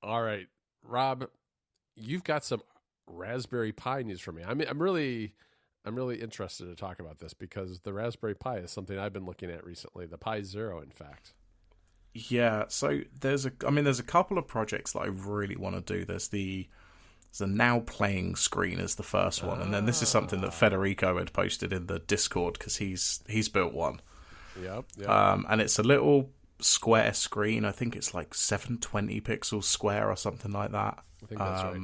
All right, Rob, you've got some Raspberry Pi news for me. I'm really interested to talk about this because the Raspberry Pi is something I've been looking at recently. The Pi Zero, in fact. Yeah, so there's a couple of projects that I really want to do. There's a now playing screen as the first one, and then this is something that Federico had posted in the Discord because he's built one. Yep. And it's a little square screen. I think it's like 720 pixels square or something like that. I think that's right.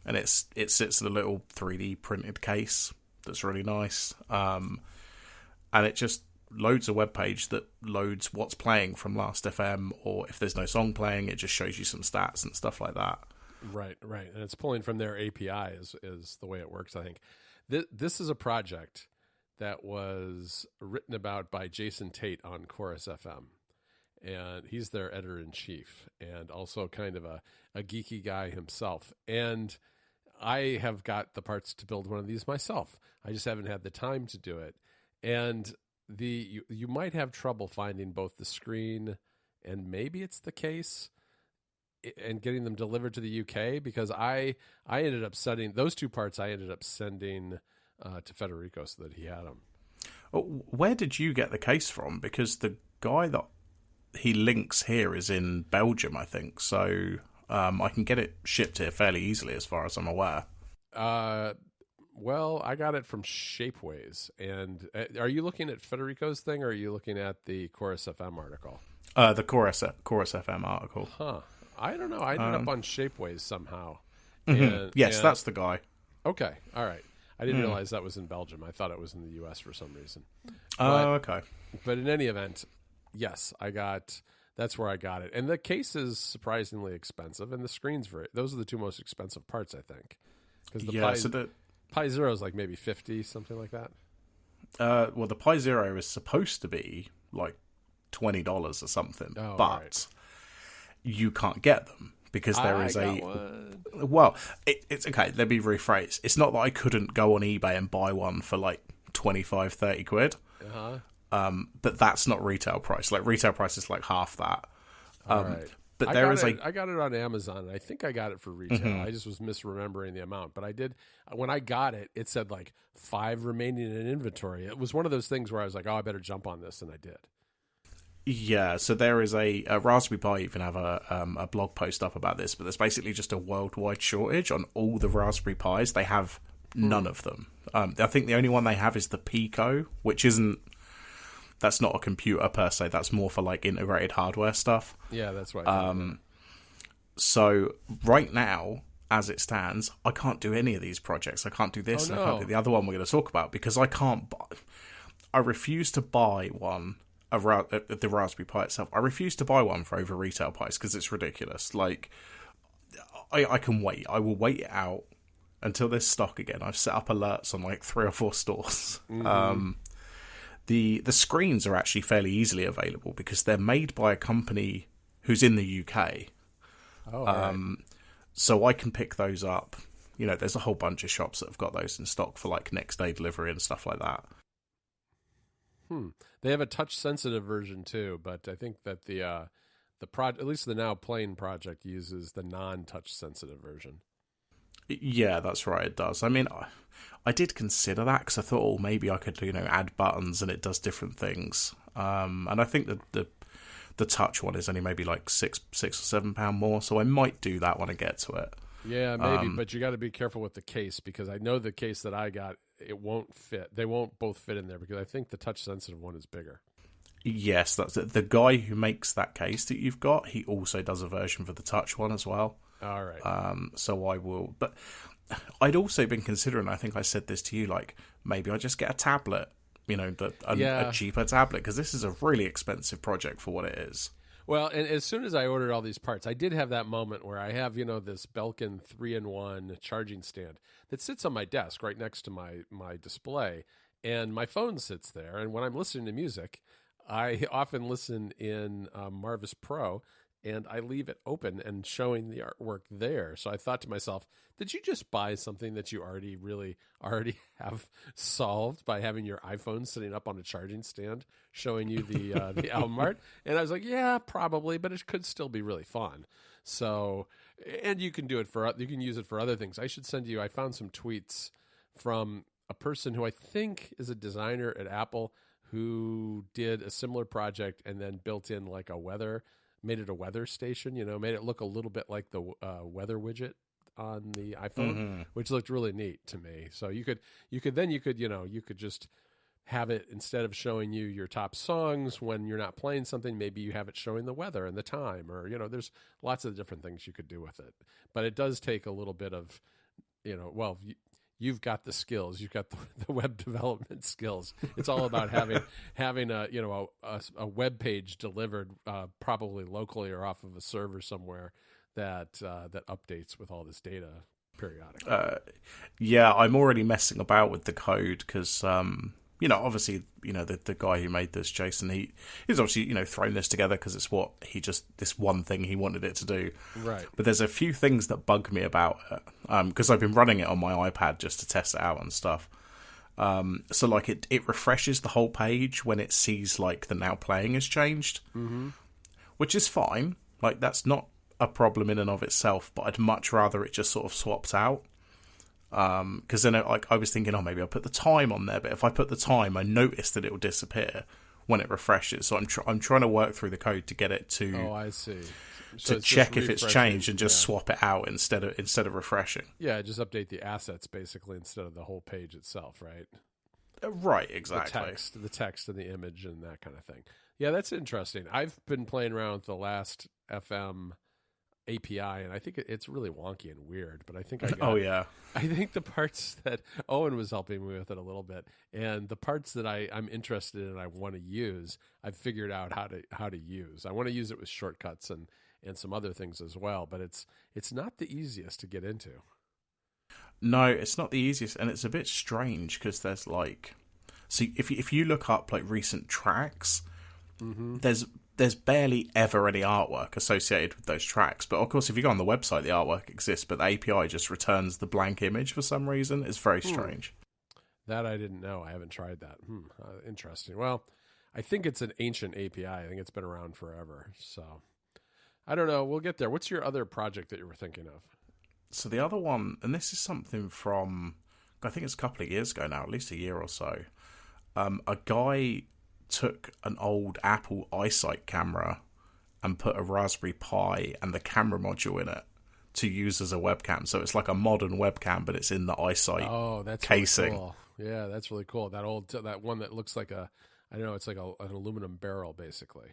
And it sits in a little 3D printed case that's really nice. And it just loads a web page that loads what's playing from Last FM, or if there's no song playing, it just shows you some stats and stuff like that. Right. And it's pulling from their API is the way it works, I think. This is a project that was written about by Jason Tate on Chorus FM. And he's their editor-in-chief and also kind of a geeky guy himself. And I have got the parts to build one of these myself. I just haven't had the time to do it. And you might have trouble finding both the screen and maybe it's the case and getting them delivered to the UK, because I ended up sending those two parts. I ended up sending to Federico so that he had them. Where did you get the case from? Because the guy that he links here is in Belgium, I think. So I can get it shipped here fairly easily, as far as I'm aware. Well, I got it from Shapeways. And are you looking at Federico's thing, or are you looking at the Chorus FM article? The Chorus FM article. Huh. I don't know. I ended up on Shapeways somehow. Mm-hmm. Yes, that's the guy. Okay. All right. I didn't realize that was in Belgium. I thought it was in the U.S. for some reason. Okay. But in any event, yes, that's where I got it. And the case is surprisingly expensive, and the screen's those are the two most expensive parts, I think. Because the Pi Zero is like maybe 50, something like that. Well, the Pi Zero is supposed to be like $20 or something, but right. You can't get them because there is Well, it's okay. Let me rephrase. It's not that I couldn't go on eBay and buy one for like 25, 30 quid. But that's not retail price. Like retail price is like half that. Right. But I got it on Amazon, and I think I got it for retail. Mm-hmm. I just was misremembering the amount. But I did, when I got it, it said like 5 remaining in inventory. It was one of those things where I was like, oh, I better jump on this, and I did. Yeah, so there is a Raspberry Pi even have a blog post up about this, but there's basically just a worldwide shortage on all the Raspberry Pis. They have none of them. I think the only one they have is the Pico, which that's not a computer per se. That's more for like integrated hardware stuff. Yeah, that's right. So right now, as it stands, I can't do any of these projects. I can't do this. And I can't do the other one we're going to talk about because I can't buy. I refuse to buy one. The Raspberry Pi itself, I refuse to buy one for over retail price because it's ridiculous. Like, I can wait. I will wait it out until there's stock again. I've set up alerts on like 3 or 4 stores. Mm-hmm. The screens are actually fairly easily available because they're made by a company who's in the UK. Oh, right. So I can pick those up. You know, there's a whole bunch of shops that have got those in stock for like next day delivery and stuff like that. They have a touch-sensitive version too, but I think that at least the Now Playing project uses the non-touch sensitive version. Yeah, that's right. It does. I mean, I did consider that because I thought, oh, maybe I could, add buttons and it does different things. And I think that the touch one is only maybe like £6 or £7 more, so I might do that when I get to it. Yeah, maybe, but you got to be careful with the case because I know the case that I got, it won't fit. They won't both fit in there because I think the touch-sensitive one is bigger. Yes, that's it. The guy who makes that case that you've got, he also does a version for the touch one as well. All right. So I will. But I'd also been considering, I think I said this to you, like maybe I just get a tablet, a cheaper tablet, because this is a really expensive project for what it is. Well, and as soon as I ordered all these parts, I did have that moment where I have, this Belkin 3-in-1 charging stand that sits on my desk right next to my display, and my phone sits there. And when I'm listening to music, I often listen in Marvis Pro, and I leave it open and showing the artwork there. So I thought to myself, did you just buy something that you already have solved by having your iPhone sitting up on a charging stand showing you the album art? And I was like, yeah, probably, but it could still be really fun. So, and you can use it for other things. I should send you. I found some tweets from a person who I think is a designer at Apple who did a similar project and then built in like made it a weather station. Made it look a little bit like the weather widget on the iPhone, which looked really neat to me. So you could just have it, instead of showing you your top songs when you're not playing something, maybe you have it showing the weather and the time, or there's lots of different things you could do with it. But it does take a little bit of, you've got the skills, you've got the web development skills. It's all about having a web page delivered probably locally or off of a server somewhere that updates with all this data periodically. Yeah, I'm already messing about with the code because obviously, the guy who made this, Jason, he's obviously, thrown this together because it's this one thing he wanted it to do. Right. But there's a few things that bug me about it, because I've been running it on my iPad just to test it out and stuff. So, like, it refreshes the whole page when it sees, like, the now playing has changed, which is fine. Like, that's not a problem in and of itself, but I'd much rather it just sort of swapped out. Because then I was thinking, maybe I'll put the time on there, but if I put the time, I notice that it will disappear when it refreshes. So I'm trying to work through the code to get it to. Oh, I see. So to check if it's changed and just swap it out instead of refreshing. Yeah, just update the assets basically instead of the whole page itself, right? Right, exactly. The text and the image and that kind of thing. Yeah, that's interesting. I've been playing around with the Last FM API, and I think it's really wonky and weird, but I think I think the parts that Owen was helping me with it a little bit, and the parts that I'm interested in and I want to use, I've figured out how to use. I want to use it with shortcuts and some other things as well, but it's not the easiest to get into. No, it's not the easiest, and it's a bit strange because there's like, see, if you look up like recent tracks, there's barely ever any artwork associated with those tracks. But of course, if you go on the website, the artwork exists, but the API just returns the blank image for some reason. It's very strange. That I didn't know. I haven't tried that. Interesting. Well, I think it's an ancient API. I think it's been around forever. So I don't know. We'll get there. What's your other project that you were thinking of? So the other one, and this is something from, I think it's a couple of years ago now, at least a year or so. A guy took an old Apple iSight camera and put a Raspberry Pi and the camera module in it to use as a webcam. So it's like a modern webcam, but it's in the iSight casing. Really cool. Yeah, that's really cool. That one that looks like it's like an aluminum barrel, basically.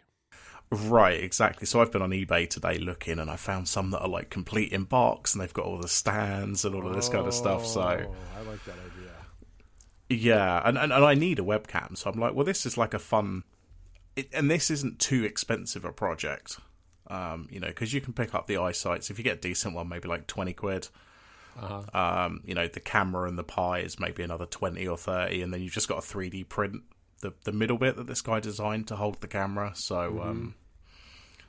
Right, exactly. So I've been on eBay today looking, and I found some that are like complete in box, and they've got all the stands and all of this kind of stuff. So I like that idea. Yeah, and I need a webcam, so I'm like, well, this is like a fun, and this isn't too expensive a project, because you can pick up the iSights. If you get a decent one, maybe like 20 quid. The camera and the Pi is maybe another 20 or 30, and then you've just got a 3D print the middle bit that this guy designed to hold the camera. So,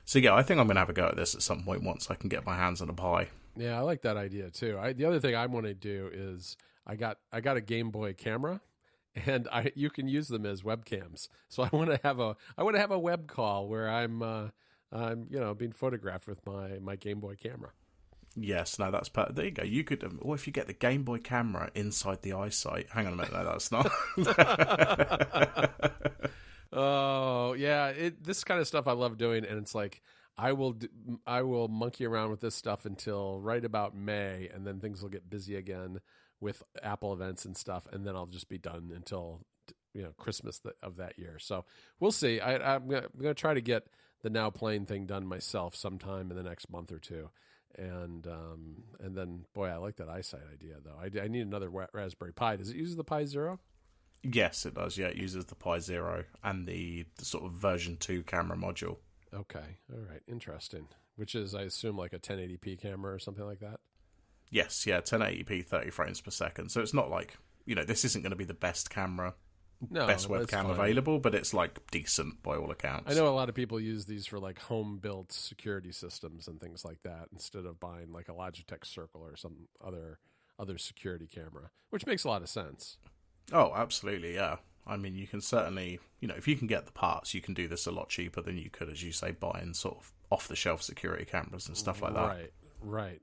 so yeah, I think I'm going to have a go at this at some point once I can get my hands on a Pi. Yeah, I like that idea too. The other thing I want to do is I got a Game Boy camera, and you can use them as webcams. So I want to have a web call where I'm being photographed with my Game Boy camera. Yes, no, that's there you go. You could, if you get the Game Boy camera inside the iSight. Hang on a minute, no, that's not. Oh yeah, this kind of stuff I love doing, and it's like I will monkey around with this stuff until right about May, and then things will get busy again with Apple events and stuff, and then I'll just be done until Christmas of that year. So we'll see. I'm gonna try to get the Now Playing thing done myself sometime in the next month or two, and then boy, I like that iSight idea though. I need another Raspberry Pi. Does it use the Pi Zero? Yes, it does. Yeah, it uses the Pi Zero and the sort of version 2 camera module. Okay, all right, interesting. Which is, I assume, like a 1080p camera or something like that. Yes, yeah, 1080p, 30 frames per second. So it's not like, this isn't going to be the best camera, best webcam available, but it's like decent by all accounts. I know a lot of people use these for like home-built security systems and things like that instead of buying like a Logitech Circle or some other security camera, which makes a lot of sense. Oh, absolutely, yeah. I mean, you can certainly, if you can get the parts, you can do this a lot cheaper than you could, as you say, buying sort of off-the-shelf security cameras and stuff like that. Right.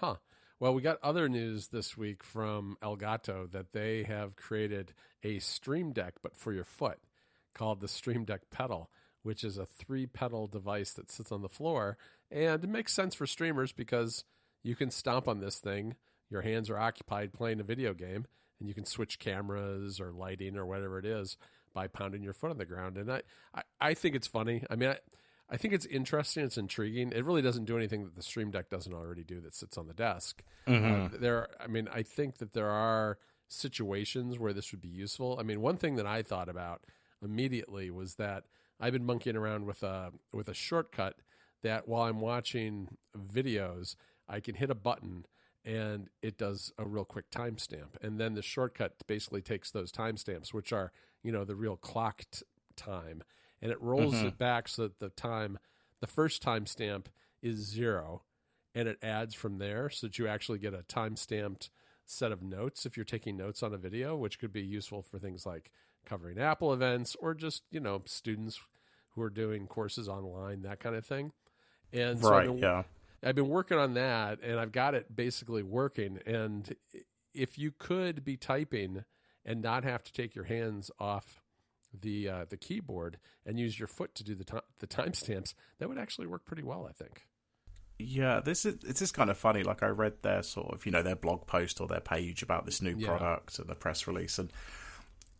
Huh. Well, we got other news this week from Elgato that they have created a Stream Deck, but for your foot, called the Stream Deck Pedal, which is a 3-pedal device that sits on the floor. And it makes sense for streamers because you can stomp on this thing. Your hands are occupied playing a video game, and you can switch cameras or lighting or whatever it is by pounding your foot on the ground. And I think it's funny. I mean, I think it's interesting. It's intriguing. It really doesn't do anything that the Stream Deck doesn't already do that sits on the desk. I think that there are situations where this would be useful. I mean, one thing that I thought about immediately was that I've been monkeying around with a shortcut that while I'm watching videos, I can hit a button and it does a real quick timestamp. And then the shortcut basically takes those timestamps, which are, the real clocked time, and it rolls it back so that the first timestamp is 0, and it adds from there so that you actually get a time-stamped set of notes if you're taking notes on a video, which could be useful for things like covering Apple events or just, students who are doing courses online, that kind of thing. And so I've been working on that, and I've got it basically working. And if you could be typing and not have to take your hands off the keyboard and use your foot to do the timestamps, that would actually work pretty well, I think. Yeah, it's just kind of funny. Like I read their sort of, their blog post or their page about this new product and the press release, and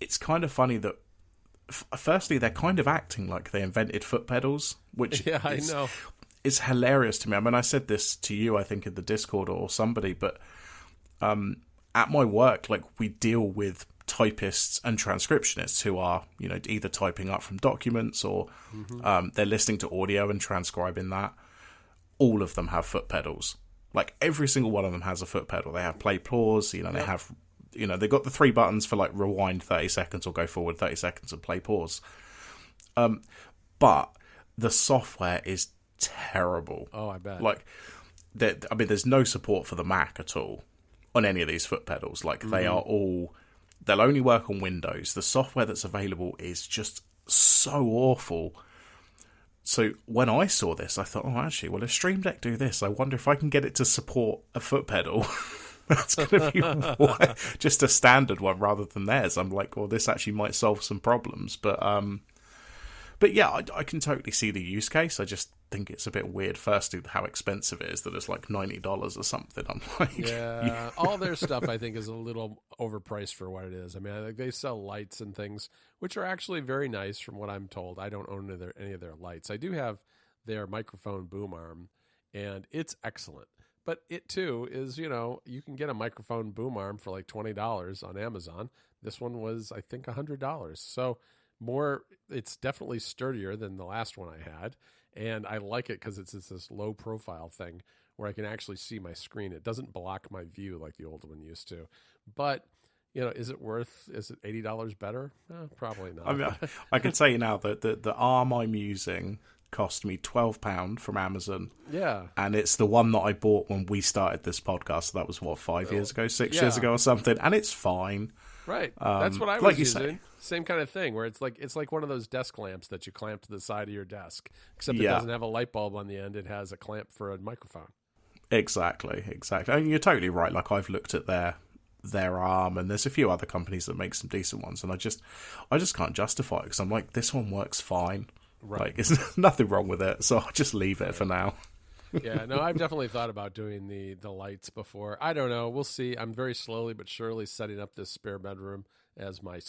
it's kind of funny that firstly they're kind of acting like they invented foot pedals, which I know. It's hilarious to me. I mean, I said this to you, I think, in the Discord or somebody, but at my work, like, we deal with typists and transcriptionists who are, either typing up from documents or they're listening to audio and transcribing that. All of them have foot pedals. Like, every single one of them has a foot pedal. They have play, pause, they have, they've got the 3 buttons for, like, rewind 30 seconds or go forward 30 seconds and play, pause. But the software is terrible. Oh, I bet. Like, there's no support for the Mac at all on any of these foot pedals. Like, they'll only work on Windows. The software that's available is just so awful. So when I saw this, I thought, actually, will a Stream Deck do this? I wonder if I can get it to support a foot pedal. That's going to be just a standard one rather than theirs. I'm like, well, this actually might solve some problems. But yeah, I can totally see the use case. I just think it's a bit weird, firstly, how expensive it is, that it's like $90 or something. I'm like... Yeah, all their stuff, I think, is a little overpriced for what it is. I mean, I think they sell lights and things, which are actually very nice from what I'm told. I don't own any of their lights. I do have their microphone boom arm, and it's excellent. But it, too, is, you can get a microphone boom arm for like $20 on Amazon. This one was, I think, $100. So... it's definitely sturdier than the last one I had, and I like it because it's this low profile thing where I can actually see my screen. It doesn't block my view like the old one used to. But is it $80 better? Probably not. I mean, I can tell you now that the arm I'm using cost me £12 from Amazon. Yeah, and it's the one that I bought when we started this podcast. So that was 5 years ago, 6 years ago, or something, and it's fine. Right, that's what I was using. Same kind of thing, where it's like one of those desk lamps that you clamp to the side of your desk, except it doesn't have a light bulb on the end. It has a clamp for a microphone. Exactly. I mean, you're totally right. Like, I've looked at their arm, and there's a few other companies that make some decent ones, and I just can't justify it because I'm like, this one works fine. Right. Like, there's nothing wrong with it, so I'll just leave it for now. Yeah, no, I've definitely thought about doing the lights before. I don't know. We'll see. I'm very slowly but surely setting up this spare bedroom as my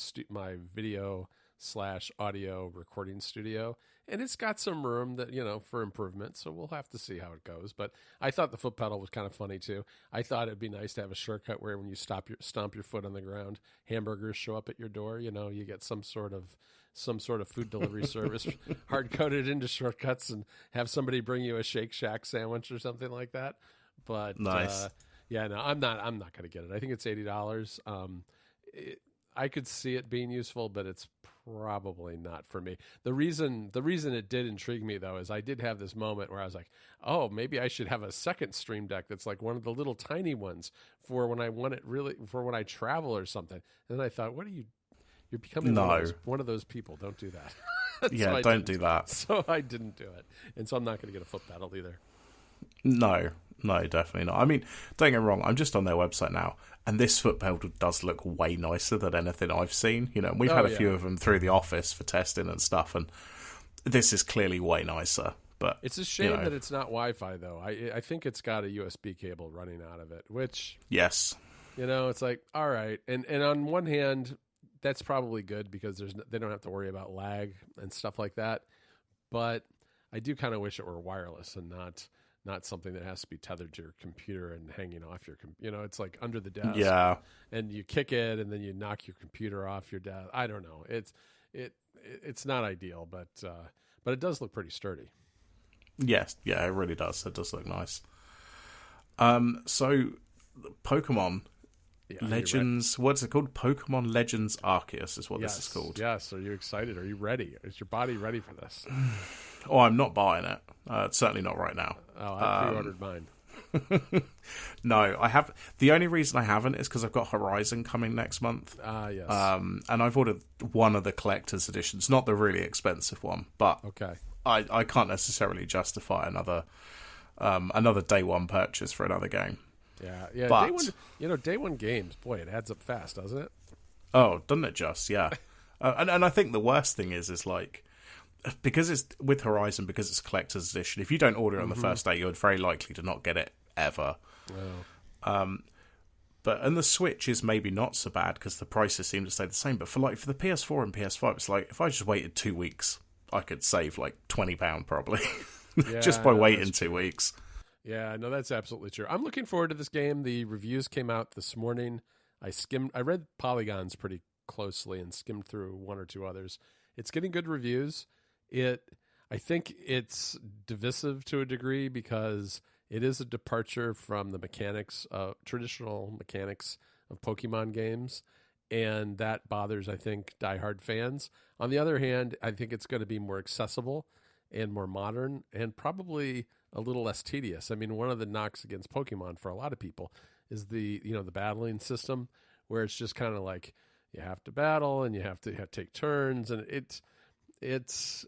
video / audio recording studio. And it's got some room that, for improvement. So we'll have to see how it goes. But I thought the foot pedal was kind of funny too. I thought it'd be nice to have a shortcut where when you stomp your foot on the ground, hamburgers show up at your door. You get some sort of food delivery service hard coded into shortcuts and have somebody bring you a Shake Shack sandwich or something like that. But nice. I'm not going to get it. I think it's $80. I could see it being useful, but it's probably not for me. The reason it did intrigue me though is I did have this moment where I was like, oh, maybe I should have a second Stream Deck that's like one of the little tiny ones for when I want it really for when I travel or something. And then I thought, you're becoming one of those people. Don't do that. Yeah, don't do that. So I didn't do it. And so I'm not going to get a foot pedal either. No, definitely not. I mean, don't get me wrong, I'm just on their website now, and this foot pedal does look way nicer than anything I've seen. You know, we've had a few of them through the office for testing and stuff, and this is clearly way nicer. But it's a shame that it's not Wi-Fi, though. I think it's got a USB cable running out of it, which... Yes. It's like, all right. And on one hand, that's probably good because they don't have to worry about lag and stuff like that. But I do kind of wish it were wireless and not something that has to be tethered to your computer and hanging off your computer. It's like under the desk. Yeah. And you kick it and then you knock your computer off your desk. I don't know. It's not ideal, but it does look pretty sturdy. Yes, yeah, it really does. It does look nice. So Pokemon Legends, what's it called? Pokemon Legends Arceus is what this is called. Yes, are you excited? Are you ready? Is your body ready for this? Oh, I'm not buying it. Certainly not right now. Oh, I pre-ordered mine. No, I have. The only reason I haven't is because I've got Horizon coming next month. Yes. And I've ordered one of the collector's editions, not the really expensive one, but okay. I can't necessarily justify another day one purchase for another game. Yeah. But, day one games, boy, it adds up fast, doesn't it? Oh, doesn't it just? Yeah. And I think the worst thing is like, because it's with Horizon, because it's a collector's edition, if you don't order it on the first day, you're very likely to not get it ever. Wow. And the Switch is maybe not so bad because the prices seem to stay the same. But for the PS4 and PS5, it's like if I just waited 2 weeks, I could save like £20 probably just by waiting 2 weeks. Yeah, no, that's absolutely true. I'm looking forward to this game. The reviews came out this morning. I read Polygons pretty closely and skimmed through one or two others. It's getting good reviews. I think it's divisive to a degree because it is a departure from the traditional mechanics of Pokemon games, and that bothers, I think, diehard fans. On the other hand, I think it's going to be more accessible and more modern and probably a little less tedious. I mean, one of the knocks against Pokemon for a lot of people is the battling system, where it's just kind of like you have to battle and you have to take turns, and it's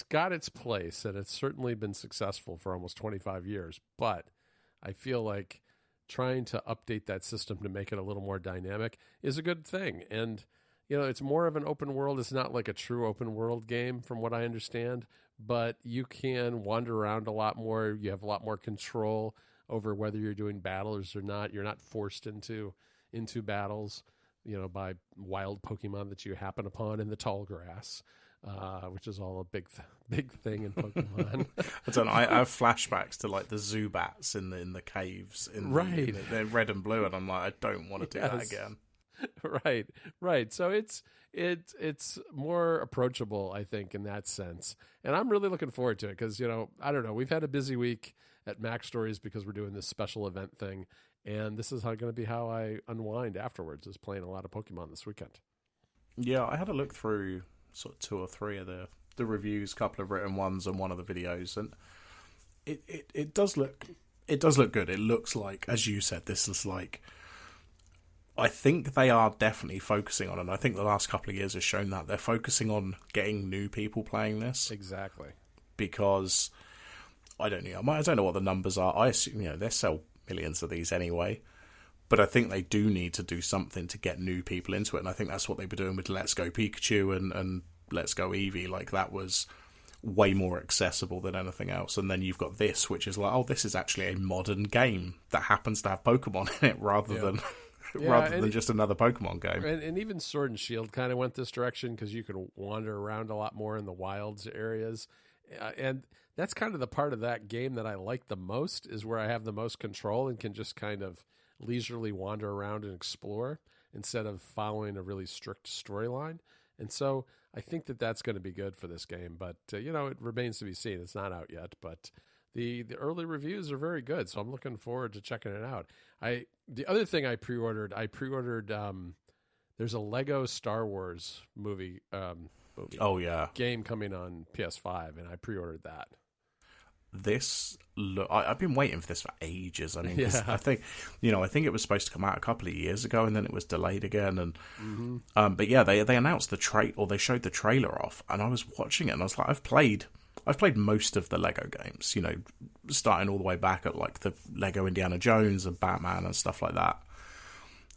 got its place, and it's certainly been successful for almost 25 years. But I feel like trying to update that system to make it a little more dynamic is a good thing. And it's more of an open world. It's not like a true open world game from what I understand, but you can wander around a lot more. You have a lot more control over whether you're doing battles or not. You're not forced into battles, by wild Pokemon that you happen upon in the tall grass, which is all a big thing in Pokemon. I don't know. I have flashbacks to like the Zubats in the caves, they're red and blue, and I'm like, I don't want to do that again. Right. So it's more approachable, I think, in that sense. And I'm really looking forward to it because, I don't know, we've had a busy week at Mac Stories because we're doing this special event thing. And this is going to be how I unwind afterwards, is playing a lot of Pokemon this weekend. Yeah, I had a look through sort of 2 or 3 of the reviews, a couple of written ones and one of the videos. And it does look good. It looks like, as you said, this is like, I think they are definitely focusing on, and I think the last couple of years has shown that they're focusing on getting new people playing this. Exactly. Because I don't know what the numbers are. I assume they sell millions of these anyway, but I think they do need to do something to get new people into it, and I think that's what they've been doing with Let's Go Pikachu and Let's Go Eevee. Like, that was way more accessible than anything else. And then you've got this, which is like, oh, this is actually a modern game that happens to have Pokemon in it rather than just another Pokemon game. And even Sword and Shield kind of went this direction because you could wander around a lot more in the wilds areas. And that's kind of the part of that game that I like the most, is where I have the most control and can just kind of leisurely wander around and explore instead of following a really strict storyline. And so I think that that's going to be good for this game. But, it remains to be seen. It's not out yet, but the early reviews are very good. So I'm looking forward to checking it out. The other thing I pre-ordered, there's a Lego Star Wars movie oh yeah, game coming on PS5, and I pre-ordered that. this look. I've been waiting for this for ages. I mean, 'cause Yeah. I think it was supposed to come out a couple of years ago, and then it was delayed again. And but yeah, they announced they showed the trailer off, and I was watching it, and I was like, I've played most of the Lego games, starting all the way back at like the Lego Indiana Jones and Batman and stuff like that.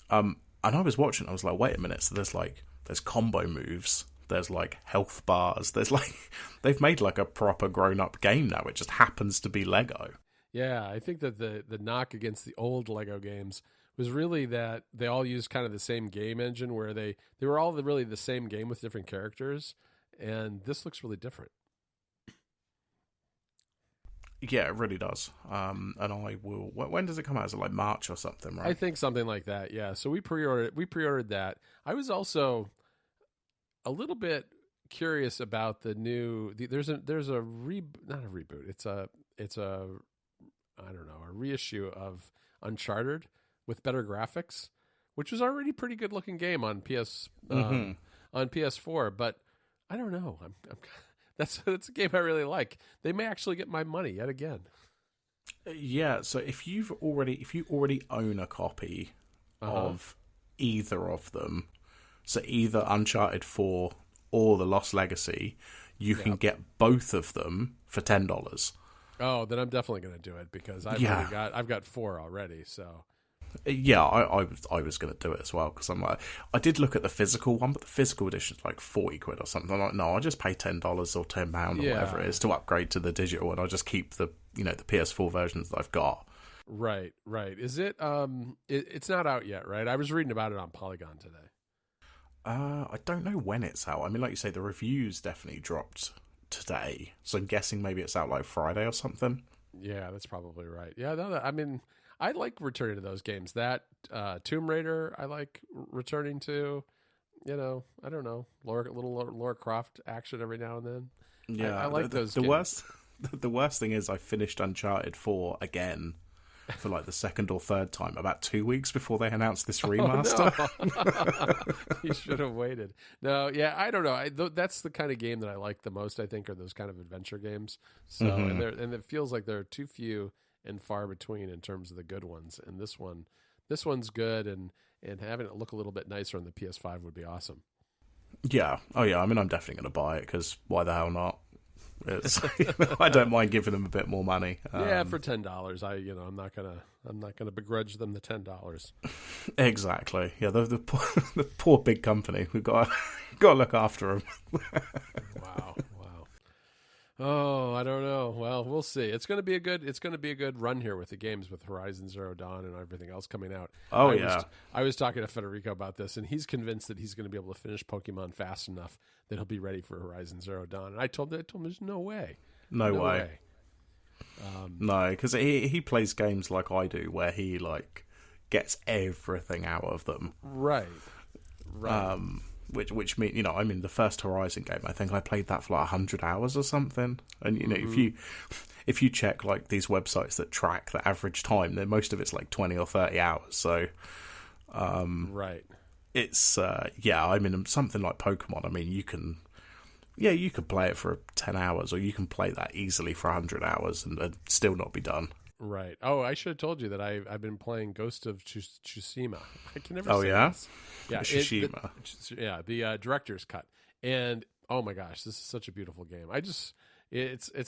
And I was watching, I was like, wait a minute, so there's combo moves, there's like health bars, there's like, they've made like a proper grown-up game now. It just happens to be Lego. Yeah, I think that the knock against the old Lego games was really that they all used kind of the same game engine, where they were all really the same game with different characters, and this looks really different. Yeah, it really does. And I will. When does it come out? Is it like March or something? Right? I think something like that. Yeah. So we pre-ordered that. I was also a little bit curious about the new. There's not a reboot. It's a I don't know, a reissue of Uncharted with better graphics, which was already a pretty good looking game on on PS4. But I don't know. That's a game I really like. They may actually get my money yet again. Yeah, so if you already own a copy of either of them, so either Uncharted 4 or The Lost Legacy, you can get both of them for $10. Oh, then I'm definitely going to do it, because I've got 4 already. So yeah, I was going to do it as well, because I'm like, I did look at the physical one, but the physical edition is like 40 quid or something. I'm like, no, I'll just pay $10 or £10 or whatever it is to upgrade to the digital, and I'll just keep the the PS4 versions that I've got. Right. Is it it's not out yet, right? I was reading about it on Polygon today. I don't know when it's out. I mean, like you say, the reviews definitely dropped today, so I'm guessing maybe it's out like Friday or something. Yeah, that's probably right. Yeah, no, I mean, I like returning to those games. That Tomb Raider, I like returning to. I don't know, little Lara Croft action every now and then. Yeah, I like those. The worst thing is I finished Uncharted 4 again for like the second or third time about 2 weeks before they announced this remaster. Oh, no. You should have waited. No, yeah, I don't know. That's the kind of game that I like the most, I think, are those kind of adventure games. So, and it feels like there are too few and far between in terms of the good ones. And this one's good, and having it look a little bit nicer on the PS5 would be awesome. Yeah. Oh, yeah. I mean, I'm definitely going to buy it, because why the hell not? I don't mind giving them a bit more money. Yeah, for $10, I'm not gonna begrudge them the $10. Exactly. Yeah, the poor big company. We've got to look after them. Wow. Oh, I don't know. Well, we'll see. It's gonna be a good run here with the games, with Horizon Zero Dawn and everything else coming out. I was talking to Federico about this, and he's convinced that he's going to be able to finish Pokemon fast enough that he'll be ready for Horizon Zero Dawn. And I told him there's no way. No way. No, because he plays games like I do, where he like gets everything out of them. Right. Which mean I mean, the first Horizon game, I think I played that for like 100 hours or something. And if you check like these websites that track the average time, then most of it's like 20 or 30 hours. So right. It's I mean, something like Pokemon, I mean, you can play it for 10 hours, or you can play that easily for 100 hours and still not be done. Right. Oh, I should have told you that I've been playing Ghost of Tsushima. I can never. Oh, say yeah, this. Yeah, Tsushima. The director's cut, and oh my gosh, this is such a beautiful game. It's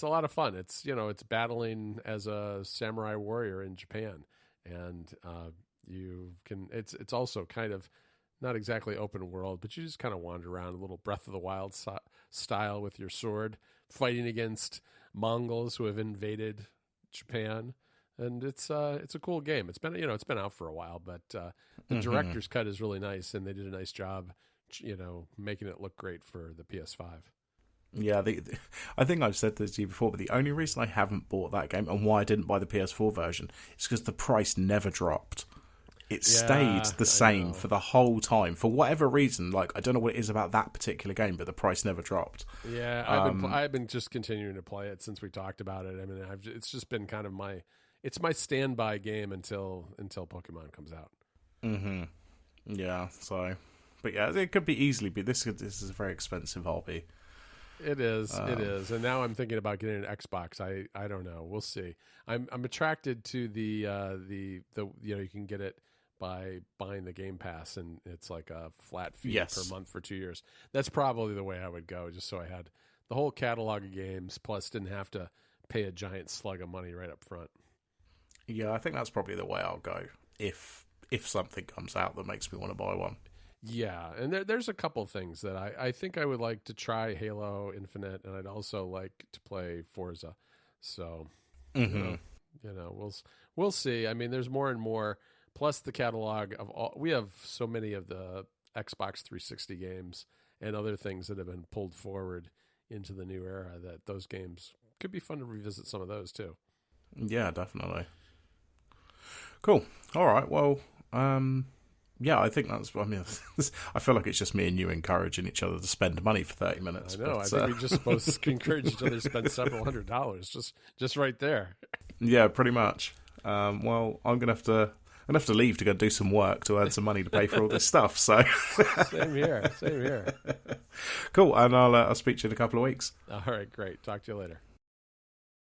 a lot of fun. It's it's battling as a samurai warrior in Japan, and you can. It's also kind of not exactly open world, but you just kind of wander around, a little Breath of the Wild style with your sword, fighting against Mongols who have invaded Japan. And it's a cool game. It's been out for a while, but the director's cut is really nice, and they did a nice job, making it look great for the PS5. Yeah, I think I've said this to you before, but the only reason I haven't bought that game and why I didn't buy the PS4 version is because the price never dropped. It stayed the same for the whole time. For whatever reason, like, I don't know what it is about that particular game, but the price never dropped. Yeah, I've been just continuing to play it since we talked about it. I mean, it's just been kind of my standby game until Pokemon comes out. Mm-hmm. Yeah. So, but yeah, it could be easily be this is a very expensive hobby. It is. It is. And now I'm thinking about getting an Xbox. I don't know. We'll see. I'm attracted to the you can get it by buying the Game Pass, and it's like a flat fee per month for 2 years. That's probably the way I would go, just so I had the whole catalog of games, plus didn't have to pay a giant slug of money right up front. Yeah, I think that's probably the way I'll go if something comes out that makes me want to buy one. Yeah, and there's a couple things that I think I would like to try Halo Infinite, and I'd also like to play Forza. So, we'll see. I mean, there's more and more. Plus the catalog of all, we have so many of the Xbox 360 games and other things that have been pulled forward into the new era that those games could be fun to revisit some of those too. Yeah, definitely. Cool. All right. Well, yeah, I think that's, I mean, I feel like it's just me and you encouraging each other to spend money for 30 minutes. I know. I think we're just supposed to encourage each other to spend several $100s just right there. Yeah, pretty much. Well, I'm going to have to leave to go do some work to earn some money to pay for all this stuff. So Same here. Cool. And I'll speak to you in a couple of weeks. All right, great. Talk to you later.